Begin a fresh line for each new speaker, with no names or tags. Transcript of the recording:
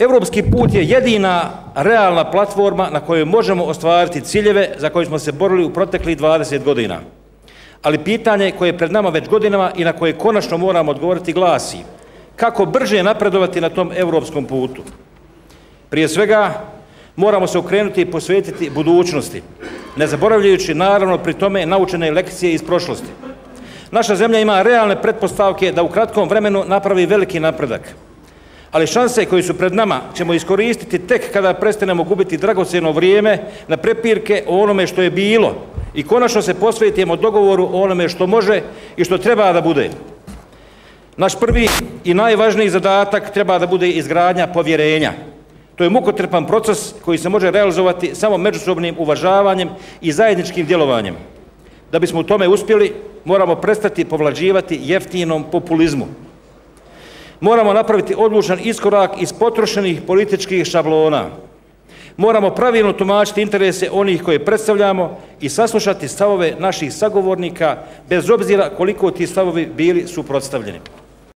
Europski put je jedina realna platforma na kojoj možemo ostvariti ciljeve za koje smo se borili u proteklih 20 godina. Ali pitanje koje je pred nama već godinama i na koje konačno moramo odgovoriti glasi: kako brže napredovati na tom europskom putu? Prije svega, moramo se okrenuti i posvetiti budućnosti, ne zaboravljajući naravno pri tome naučene lekcije iz prošlosti. Naša zemlja ima realne pretpostavke da u kratkom vremenu napravi veliki napredak. Ali šanse koje su pred nama ćemo iskoristiti tek kada prestanemo gubiti dragocjeno vrijeme na prepirke o onome što je bilo i konačno se posvetimo dogovoru o onome što može i što treba da bude. Naš prvi i najvažniji zadatak treba da bude izgradnja povjerenja. To je mukotrpan proces koji se može realizovati samo međusobnim uvažavanjem i zajedničkim djelovanjem. Da bismo u tome uspjeli, moramo prestati povlađivati jeftinom populizmu. Moramo napraviti odlučan iskorak iz potrošenih političkih šablona. Moramo pravilno tumačiti interese onih koje predstavljamo i saslušati stavove naših sagovornika, bez obzira koliko ti stavovi bili suprotstavljeni.